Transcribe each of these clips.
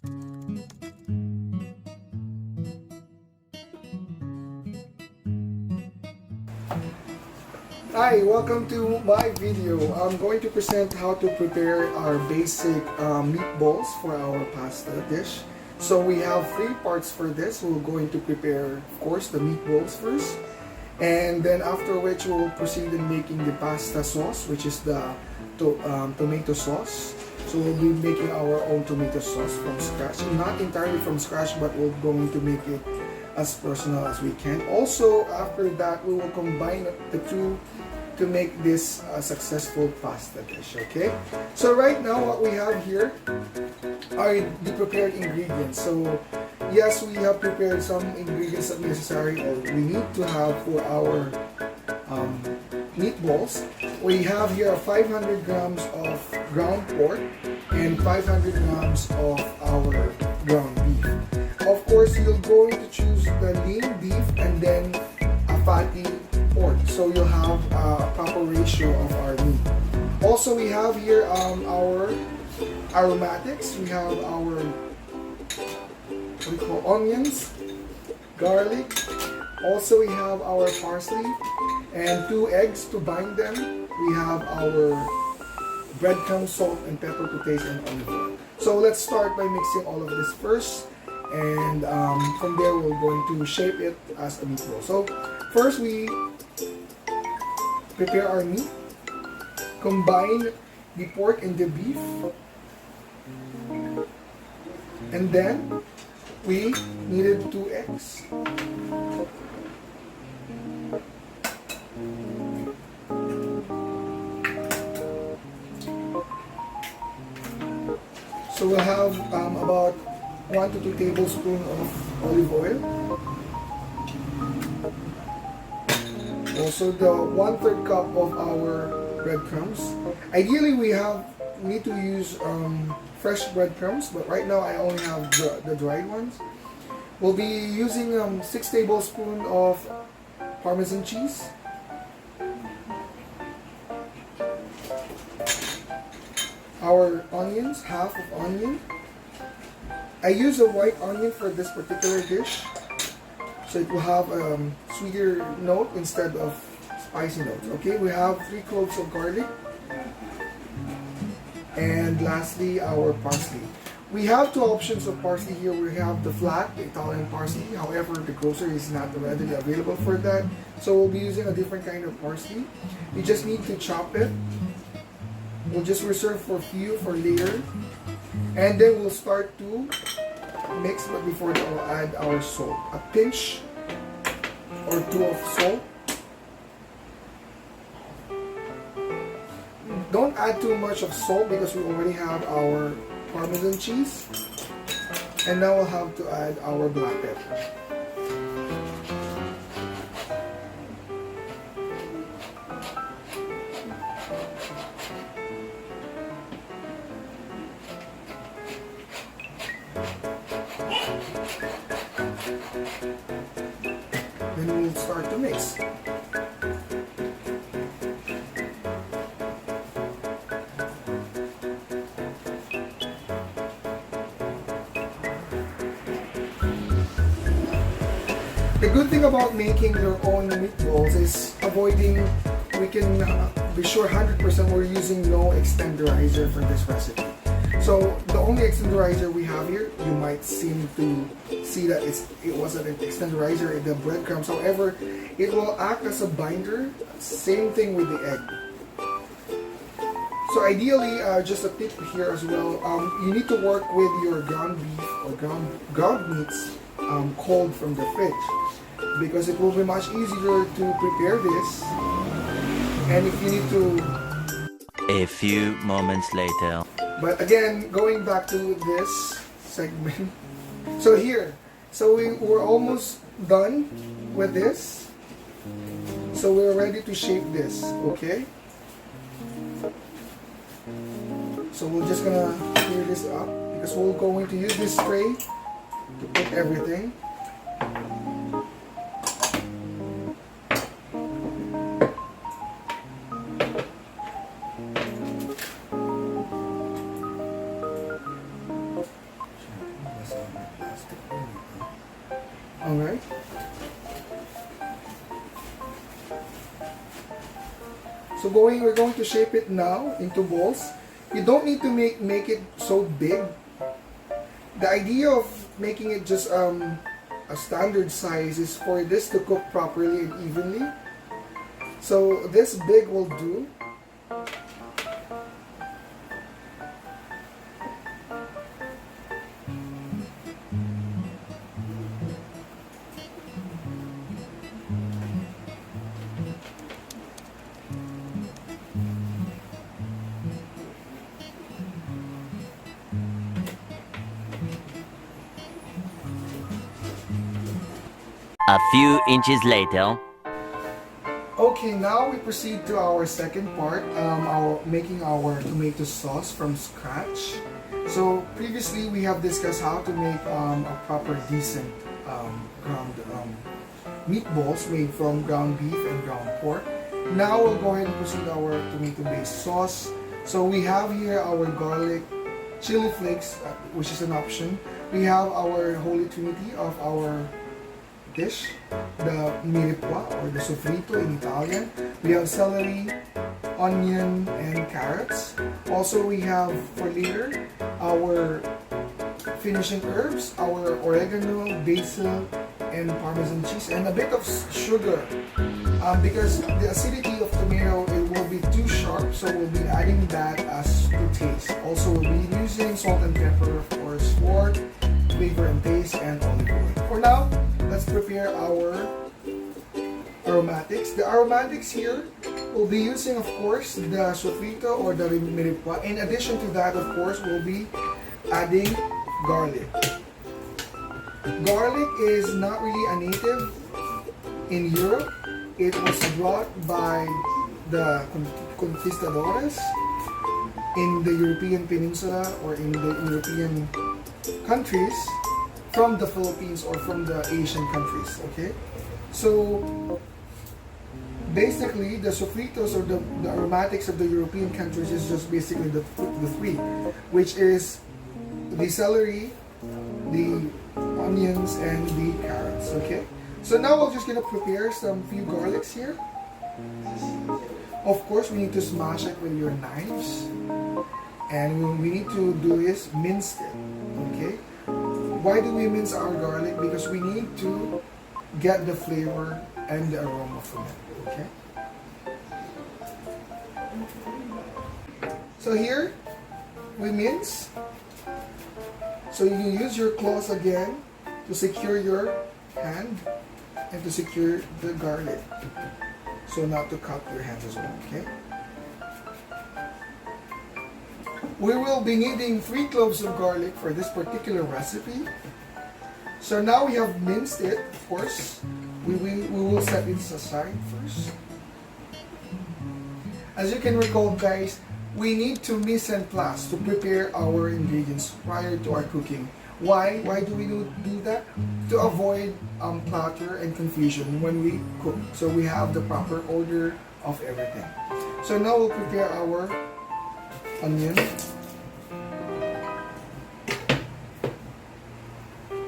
Hi, welcome to my video. I'm going to present how to prepare our basic meatballs for our pasta dish. So we have three parts for this. We're going to prepare, of course, the meatballs first. And then after which we'll proceed in making the pasta sauce, which is the tomato sauce. So we'll be making our own tomato sauce from scratch. Not entirely from scratch, but we're going to make it as personal as we can. Also, after that, we will combine the two to make this a successful pasta dish. Okay, so right now what we have here are the prepared ingredients. So yes, we have prepared some ingredients that necessary or we need to have for our meatballs. We have here 500 grams of ground pork and 500 grams of our ground beef. Of course, you're going to choose the lean beef and then a fatty pork, so you'll have a proper ratio of our meat. Also, we have here our aromatics. We have our what we call onions, garlic. Also, we have our parsley and 2 eggs to bind them. We have our breadcrumbs, salt and pepper to taste, and olive oil. So let's start by mixing all of this first, and from there we're going to shape it as a meatball. So first we prepare our meat, combine the pork and the beef, and then we needed 2 eggs. So we'll have about 1 to 2 tablespoons of olive oil. Also the 1/3 cup of our breadcrumbs. Ideally we need to use fresh breadcrumbs, but right now I only have the dried ones. We'll be using 6 tablespoons of Parmesan cheese. Our onions, half of onion. I use a white onion for this particular dish, so it will have a sweeter note instead of spicy notes. Okay, we have 3 cloves of garlic, and lastly our parsley. We have 2 options of parsley here. We have the flat, the Italian parsley. However, the grocery is not readily available for that, so we'll be using a different kind of parsley. You just need to chop it. We'll just reserve for few for later, and then we'll start to mix. But before that, we'll add our salt, a pinch or 2 of salt. Don't add too much of salt because we already have our Parmesan cheese, and now we'll have to add our black pepper. Then we'll start to mix. The good thing about making your own meatballs is we can be sure 100% we're using no extenderizer for this recipe. So the only extenderizer we have here, you might seem to see that it wasn't an extenderizer in the breadcrumbs. However, it will act as a binder. Same thing with the egg. So ideally, just a tip here as well, you need to work with your ground beef or ground meats cold from the fridge, because it will be much easier to prepare this. And if you need to... A few moments later. But again, going back to this segment. So here, we're almost done with this. So we're ready to shape this, okay? So we're just gonna clear this up because we're going to use this tray to put everything. Alright. So we're going to shape it now into balls. You don't need to make it so big. The idea of making it just a standard size is for this to cook properly and evenly. So this big will do. A few inches later. Okay, now we proceed to our second part, making our tomato sauce from scratch. So previously we have discussed how to make a proper decent ground meatballs made from ground beef and ground pork. Now we'll go ahead and proceed our tomato-based sauce. So we have here our garlic, chili flakes, which is an option. We have our holy trinity of our dish, the meatballs or the sofrito in Italian. We have celery, onion, and carrots. Also, we have for later our finishing herbs, our oregano, basil, and parmesan cheese, and a bit of sugar. Because the acidity of tomato, it will be too sharp, so we'll be adding that as to taste. Also, we'll be using salt and pepper, of course, for flavor and taste, and olive oil. For now, let's prepare our aromatics. The aromatics here, we'll be using, of course, the sofrito or the meatballs. In addition to that, of course, we'll be adding garlic. Garlic is not really a native in Europe. It was brought by the conquistadores in the European peninsula or in the European countries from the Philippines or from the Asian countries. Okay, so basically the sofritos or the aromatics of the European countries is just basically the three, which is the celery, the onions, and the carrots. Okay, so now we're just gonna prepare some few garlics here. Of course, we need to smash it with your knives, and what we need to do is mince it. Okay, why do we mince our garlic? Because we need to get the flavor and the aroma from it. Okay, so here we mince. So you use your claws again to secure your hand and to secure the garlic, so not to cut your hands as well. Okay, we will be needing 3 cloves of garlic for this particular recipe. So now we have minced it. Of course, we will set it aside first. As you can recall, guys, we need to mise en place to prepare our ingredients prior to our cooking. Why do we do that? To avoid clutter and confusion when we cook. So we have the proper order of everything. So now we'll prepare our onion.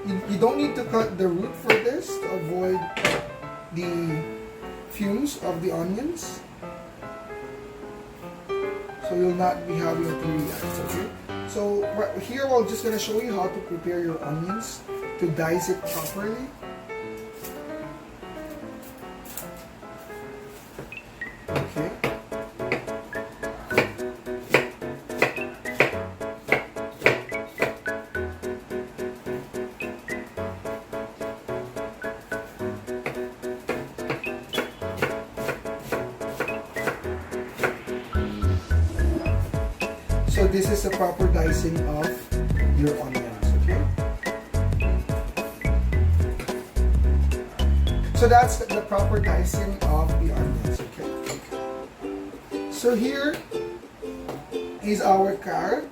You don't need to cut the root for this to avoid the fumes of the onions. So you'll not be having a teary eyes, okay? So here we're just going to show you how to prepare your onions, to dice it properly. Okay. So this is the proper dicing of your onions, okay? So that's the proper dicing of the onions, okay? So here is our carrot.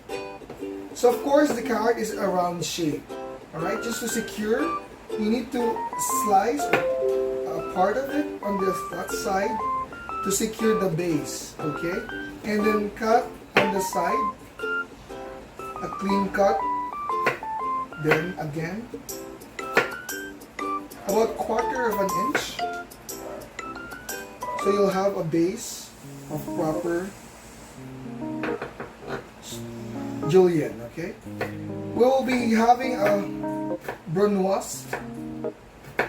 So of course the carrot is a round shape, alright? Just to secure, you need to slice a part of it on that side to secure the base, okay? And then cut on the side, a clean cut, then again about 1/4 inch. So you'll have a base of proper julienne, okay? We'll be having a brunoise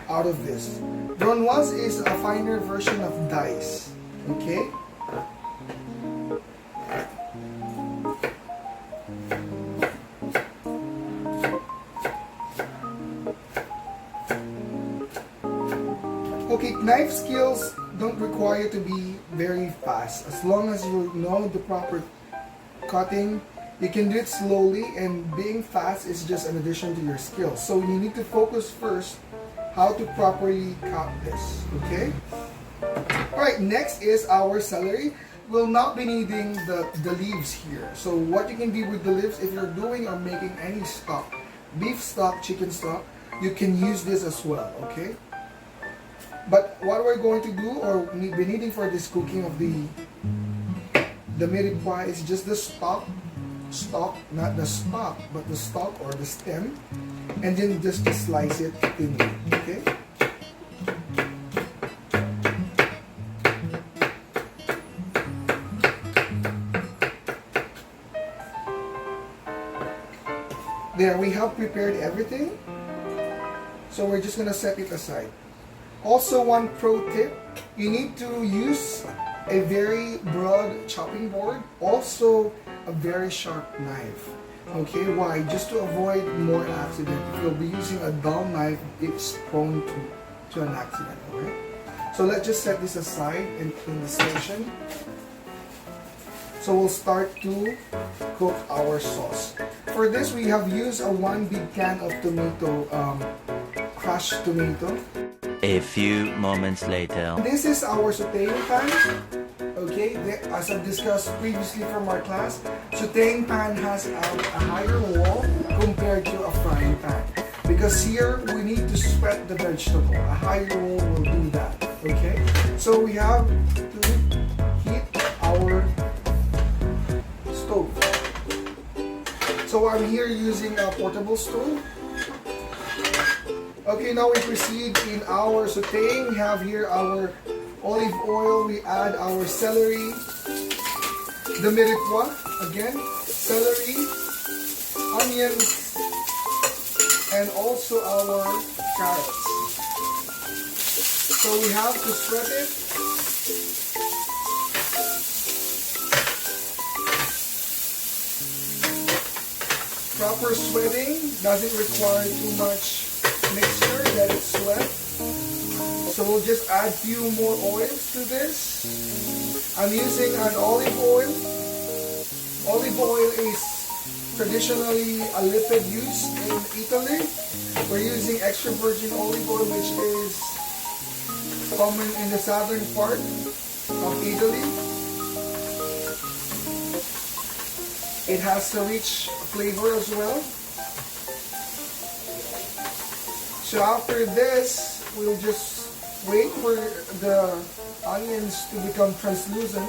out of this. Brunoise is a finer version of dice, okay? Okay, knife skills don't require to be very fast. As long as you know the proper cutting, you can do it slowly, and being fast is just an addition to your skill. So you need to focus first how to properly cut this, okay? Alright, next is our celery. We'll not be needing the leaves here. So what you can do with the leaves, if you're doing or making any stock, beef stock, chicken stock, you can use this as well, okay? But what we're going to do or be needing for this cooking of the meatball is just the stalk, not the stalk, but the stalk or the stem, and then just to slice it thinly, okay? There, we have prepared everything, so we're just gonna set it aside. Also, one pro tip, you need to use a very broad chopping board, also a very sharp knife. Okay, why? Just to avoid more accident. If you'll be using a dull knife, it's prone to an accident, alright? So let's just set this aside and clean the station. So we'll start to cook our sauce. For this, we have used a 1 big can of tomato, crushed tomato. A few moments later. This is our sauteing pan. Okay, as I've discussed previously from our class, sauteing pan has a higher wall compared to a frying pan. Because here, we need to sweat the vegetable. A higher wall will do that. Okay, so we have to heat our stove. So I'm here using a portable stove. Okay, now we proceed in our sauteing. We have here our olive oil. We add our celery, the meatballs, again, celery, onions, and also our carrots. So we have to sweat it. Proper sweating doesn't require too much mixture, let it sweat. So we'll just add few more oils to this. I'm using an olive oil. Olive oil is traditionally a lipid used in Italy. We're using extra virgin olive oil, which is common in the southern part of Italy. It has a rich flavor as well. So after this, we'll just wait for the onions to become translucent.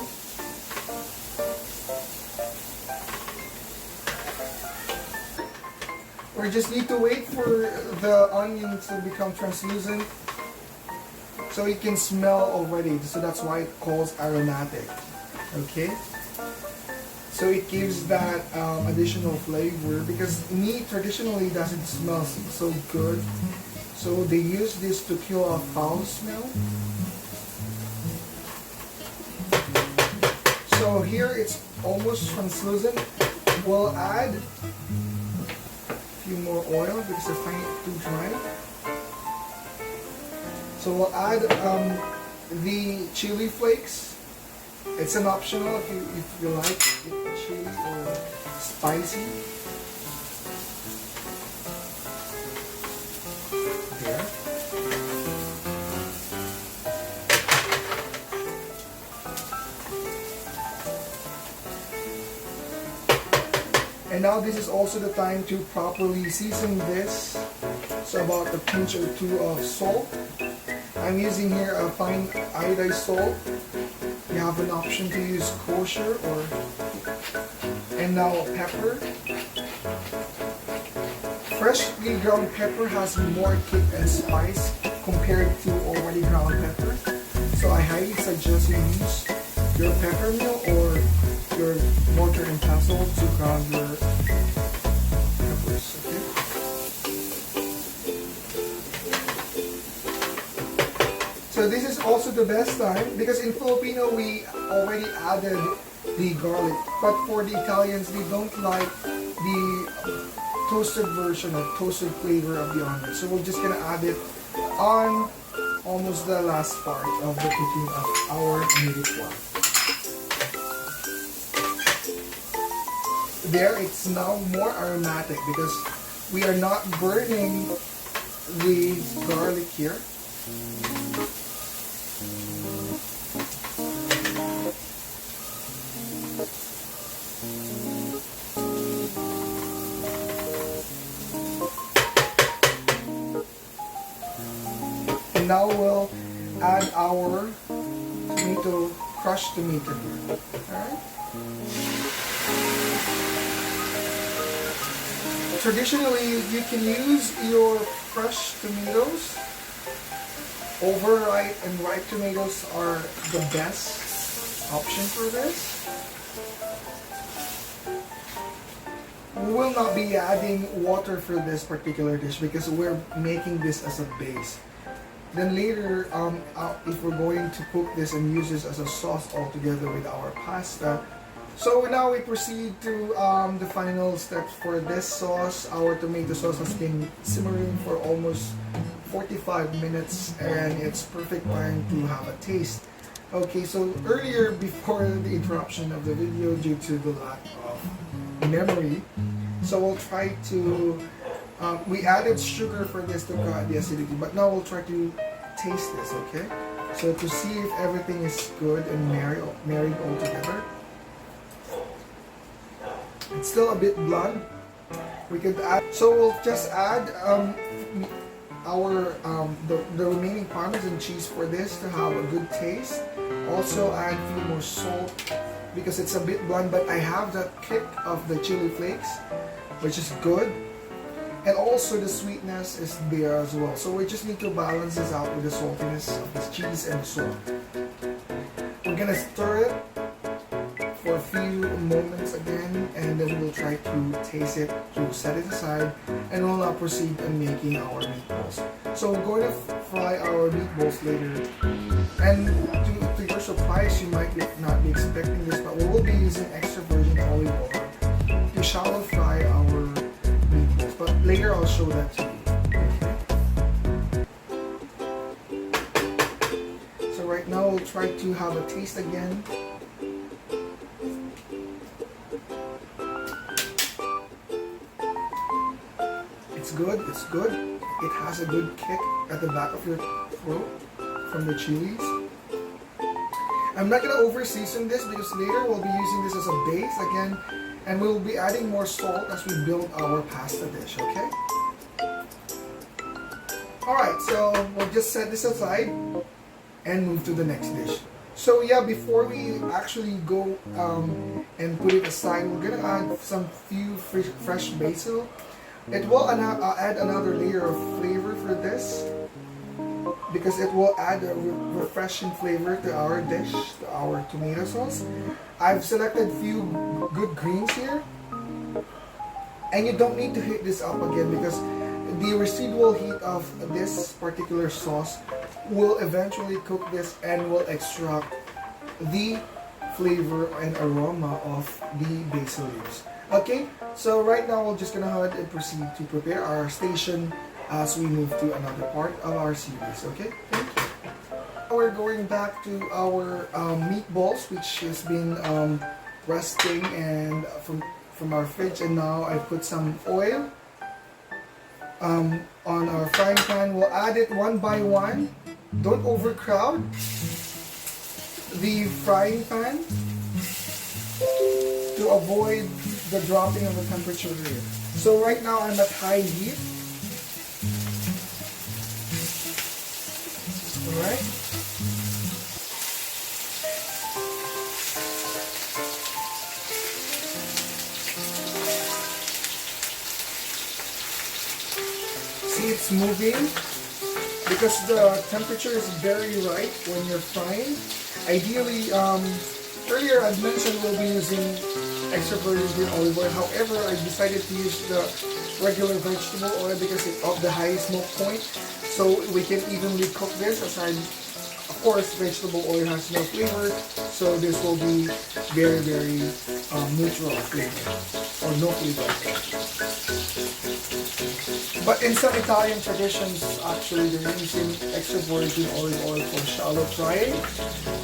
We just need to wait for the onions to become translucent so it can smell already. So that's why it calls aromatic. Okay? So it gives that additional flavor, because meat traditionally doesn't smell so good. So they use this to kill a foul smell. So here it's almost translucent. We'll add a few more oil because I find it too dry. So we'll add the chili flakes. It's an optional if you like it chili or spicy. There. And now this is also the time to properly season this. So about a pinch or two of salt. I'm using here a fine iodized salt. You have an option to use kosher or, and now pepper. Freshly ground pepper has more kick and spice compared to already ground pepper. So I highly suggest you use your pepper mill or your mortar and pestle to ground your peppers. Okay. So this is also the best time because in Filipino we already added the garlic, but for the Italians they don't like the toasted version or toasted flavor of the onion. So we're just gonna add it on almost the last part of the cooking of our meatball. There, it's now more aromatic because we are not burning the garlic here. And now we'll add our crushed tomato here. Alright? Traditionally, you can use your crushed tomatoes. Overripe and ripe tomatoes are the best option for this. We will not be adding water for this particular dish because we're making this as a base. Then later, if we're going to cook this and use this as a sauce altogether with our pasta. So now we proceed to the final steps for this sauce. Our tomato sauce has been simmering for almost 45 minutes and it's perfect time to have a taste. Okay, so earlier before the interruption of the video due to the lack of memory, so we'll try to we added sugar for this to cut the acidity, but now we'll try to taste this, okay? So to see if everything is good and married all together. It's still a bit blunt. We could add, so we'll just add our the remaining Parmesan cheese for this to have a good taste. Also add a few more salt because it's a bit blunt, but I have the kick of the chili flakes, which is good. And also the sweetness is there as well. So we just need to balance this out with the saltiness of this cheese and the salt. We're gonna stir it for a few moments again, and then we'll try to taste it, to set it aside, and we'll now proceed in making our meatballs. So we're going to fry our meatballs later. And to your surprise, you might not be expecting this, but we will be using extra virgin olive oil to shallow fry our meatballs. But later I'll show that to you. Okay. So right now we'll try to have a taste again. It's good, it's good. It has a good kick at the back of your throat from the chilies. I'm not going to over season this because later we'll be using this as a base again, and we'll be adding more salt as we build our pasta dish, okay? Alright, so we'll just set this aside and move to the next dish. So yeah, before we actually go and put it aside, we're going to add some few fresh basil. It will add another layer of flavor for this because it will add a refreshing flavor to our dish, to our tomato sauce. I've selected few good greens here, and you don't need to heat this up again because the residual heat of this particular sauce will eventually cook this and will extract the flavor and aroma of the basil leaves. Okay, so right now we're just gonna go ahead and proceed to prepare our station as we move to another part of our series. Okay, thank you. We're going back to our meatballs, which has been resting and from our fridge, and now I put some oil on our frying pan. We'll add it one by one. Don't overcrowd the frying pan to avoid the dropping of the temperature here. So right now I'm at high heat. Alright. See, it's moving. because the temperature is very right when you're frying. Ideally, earlier I mentioned we'll be using extra virgin olive oil. However, I decided to use the regular vegetable oil because of the high smoke point, so we can evenly cook this. Aside, of course, vegetable oil has no flavor, so this will be very neutral flavor or no flavor. But in some Italian traditions, actually, they're using extra virgin olive oil for shallow frying.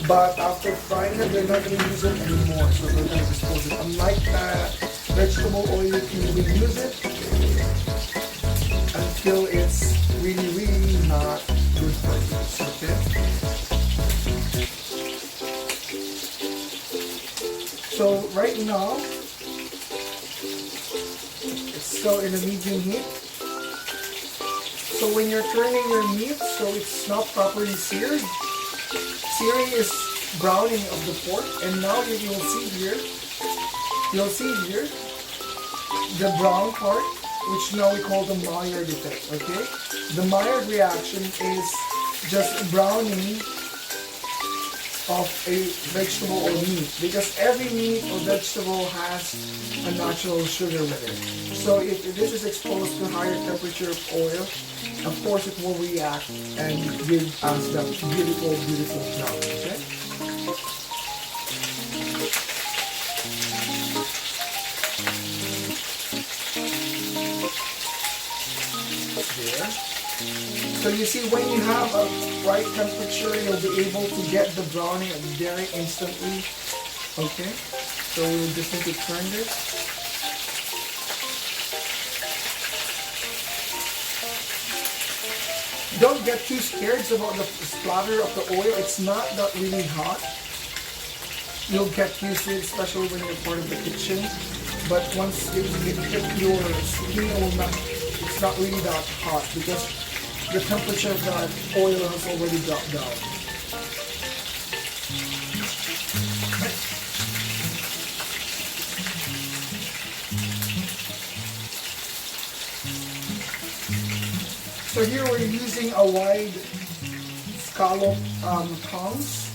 But after frying it, they're not going to use it anymore, so they're going to dispose it. Unlike vegetable oil, you can reuse it until it's really not good for use. Okay. So right now, it's still in a medium heat. So when you're turning your meat, so it's not properly seared. Searing is browning of the pork, and now you'll see here the brown part, which now we call the Maillard effect. Okay, the Maillard reaction is just browning of a vegetable or meat, because every meat or vegetable has a natural sugar with it. So if this is exposed to higher temperature of oil, of course it will react and give us that beautiful brown. Okay. There. So you see, when you have a right temperature, you'll be able to get the browning very instantly. Okay, so we just need to turn this. Don't get too scared about the splatter of the oil. It's not that really hot. You'll get used to it, especially when you're part of the kitchen. But once it hit your skin, it's not really that hot because the temperature of that oil has already dropped down. So here we're using a wide scallop tongs.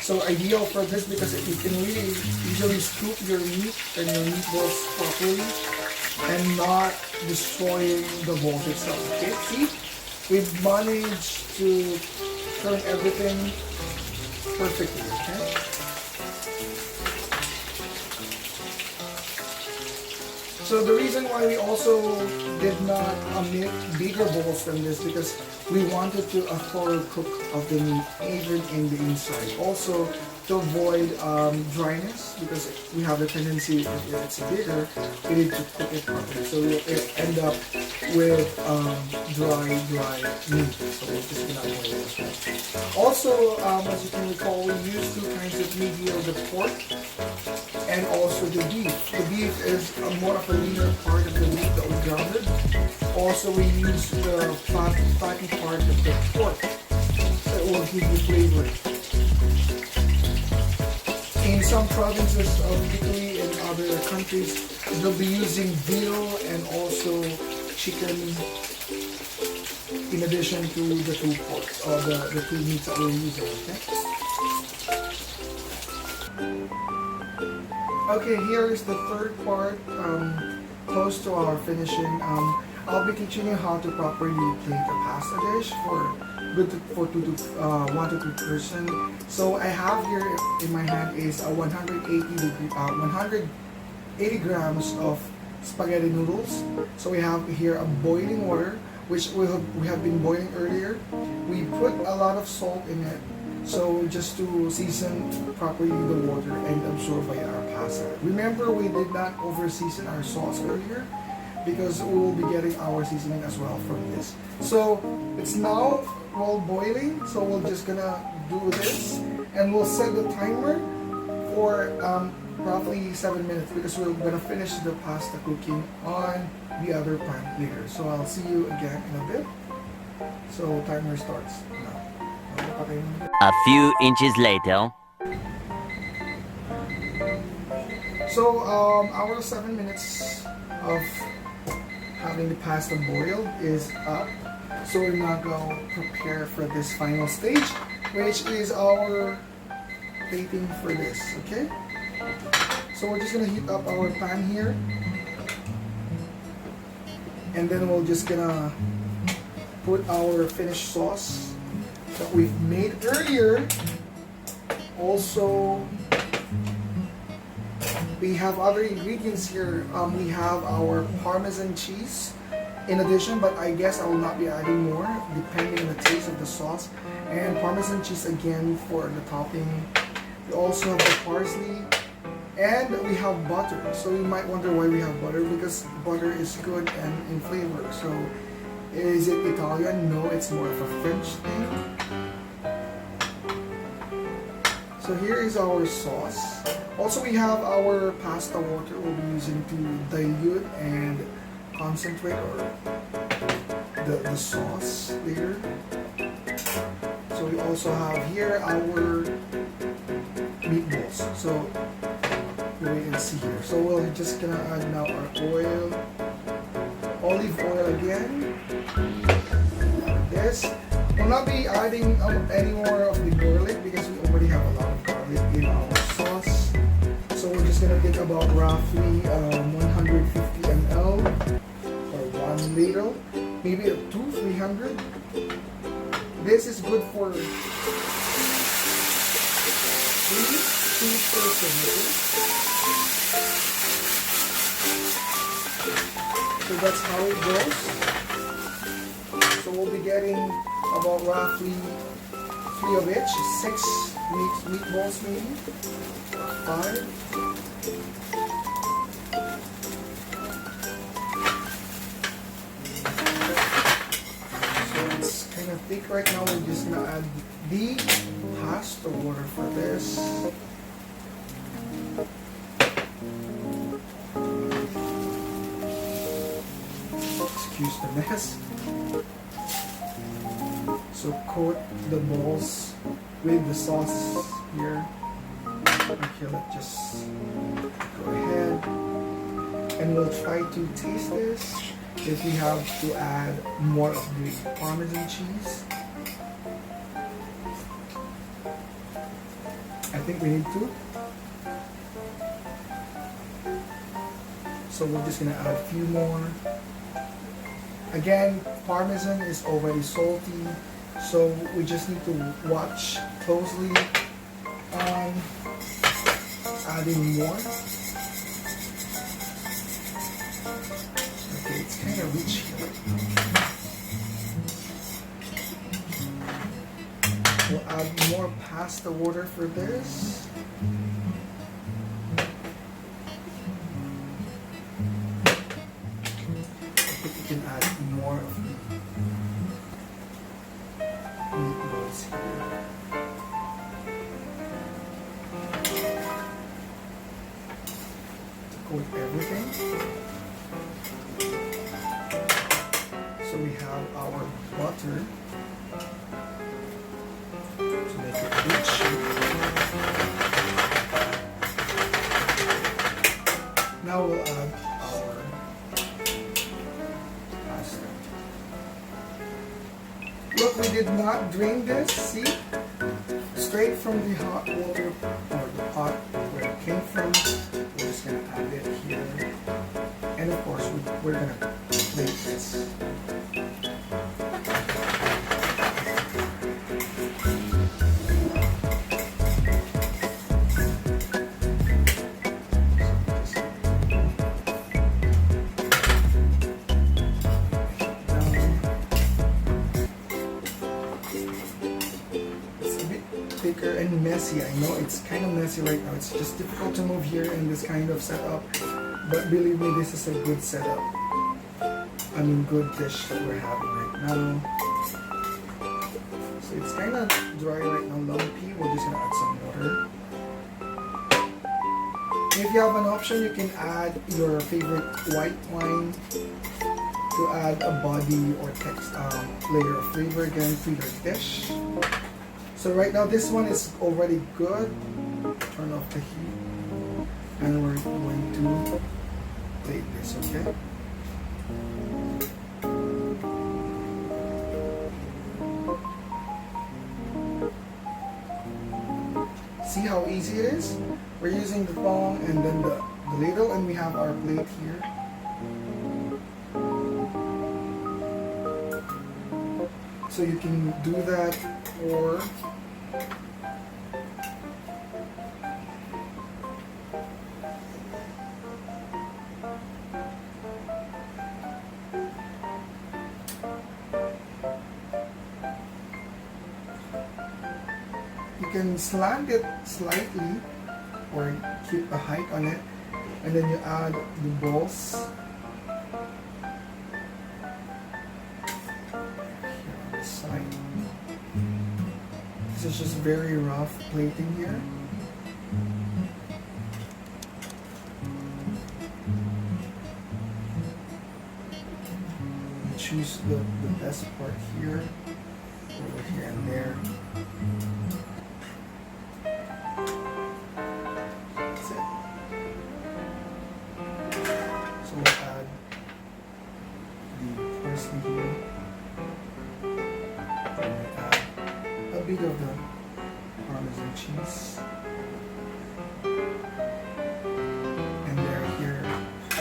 So ideal for this because you can really easily scoop your meat and your meatballs properly and not destroying the balls itself. Okay, see? We've managed to turn everything perfectly, okay? So the reason why we also did not make bigger balls than this, because we wanted to a thorough cook of the meat even in the inside. Also to avoid dryness, because we have the tendency if it's bigger, we need to cook it properly. So we'll end up with dry meat. So we're just gonna avoid it. Also, as you can recall, we use two kinds of meat here: the pork and also the beef. The beef is more of a leaner part of the meat that we grounded. Also, we use the fatty part of the pork that will give you flavor. In some provinces of Italy and other countries, they'll be using veal and also chicken in addition to the two porks or the two meats that we're using. Okay, here is the third part, close to our finishing. I'll be teaching you how to properly plate a pasta dish for 1 to 2 person. So I have here in my hand is a 180 grams of spaghetti noodles. So we have here a boiling water, which we have been boiling earlier. We put a lot of salt in it, so just to season properly the water and absorb by our pasta. Remember, we did not over season our sauce earlier because we will be getting our seasoning as well from this. So it's now all boiling, so we're just gonna do this and we'll set the timer for roughly 7 minutes because we're gonna finish the pasta cooking on the other pan later. So I'll see you again in a bit. So timer starts now. A few inches later. So our 7 minutes of having the pasta boiled is up. So we're now going to prepare for this final stage, which is our plating for this, okay? So we're just gonna heat up our pan here, and then we're just gonna put our finished sauce that we've made earlier. Also, we have other ingredients here. We have our Parmesan cheese in addition, but I guess I will not be adding more depending on the taste of the sauce. And Parmesan cheese again for the topping. We also have the parsley, and we have butter. So you might wonder why we have butter, because butter is good and in flavor. So is it Italian? No, it's more of a French thing. So here is our sauce. Also, we have our pasta water we'll be using to dilute and concentrate the sauce later. So we also have here our meatballs. So wait and see here. So we're just gonna add now our oil, olive oil again. This. We'll not be adding any more of the garlic because we already have a lot of garlic in our sauce. So we're just gonna take about roughly 150 ml or 1 liter, maybe 300. This is good for 2 person, okay? So that's how it goes. So we'll be getting about roughly 3 of each, 6 meatballs maybe, 5. So it's kind of thick right now. We're just gonna add the pasta water for this. Excuse the mess. So coat the balls with the sauce here. Okay, let's just go ahead and we'll try to taste this. If we have to add more of the Parmesan cheese, I think we need to. So we're just gonna add a few more. Again, Parmesan is already salty, so we just need to watch closely on adding more. Okay, it's kind of rich here. We'll add more pasta water for this. Can add more of the meatballs here. To coat everything. So we have our butter to make it rich. Now we'll add our pasta. Look, we did not drain this, see? Straight from the hot water or the pot where it came from. We're just gonna add it here. And of course, we're gonna plate this. Thicker and messy. I know it's kind of messy right now. It's just difficult to move here in this kind of setup, but believe me, this is a good setup. I mean, good dish that we're having right now. So it's kind of dry right now, lumpy. We're just gonna add some water. If you have an option, you can add your favorite white wine to add a body or text layer of flavor again to your dish. So right now this one is already good. Turn off the heat. And we're going to plate this, okay? See how easy it is? We're using the thong and then the ladle, and we have our plate here. So you can do that, or you can slant it slightly or keep a height on it, and then you add the balls here on the side. This is just very rough plating here. You choose the best part here, over here and there. So we'll add the parsley here. And we add a bit of the Parmesan cheese. And there, here.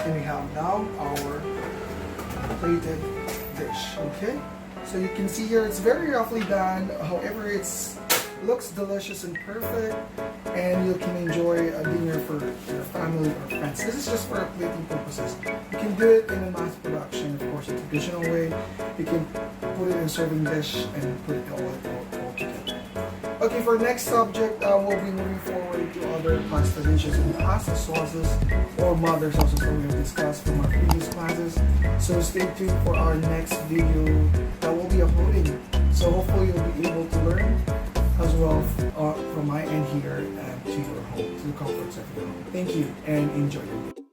And we have now our plated dish. Okay? So you can see here it's very roughly done. However, it's looks delicious and perfect, and you can enjoy a dinner for your family or friends. This is just for plating purposes. You can do it in a mass production, of course, a traditional way. You can put it in a serving dish and put it all together. Okay, for next subject, we'll be moving forward to other pasta dishes and pasta sauces or mother sauces that we have discussed from our previous classes. So stay tuned for our next video that we'll be uploading. So hopefully you'll be able to learn as well from my end here and to your home, to the comforts of your home. Thank you and enjoy your day.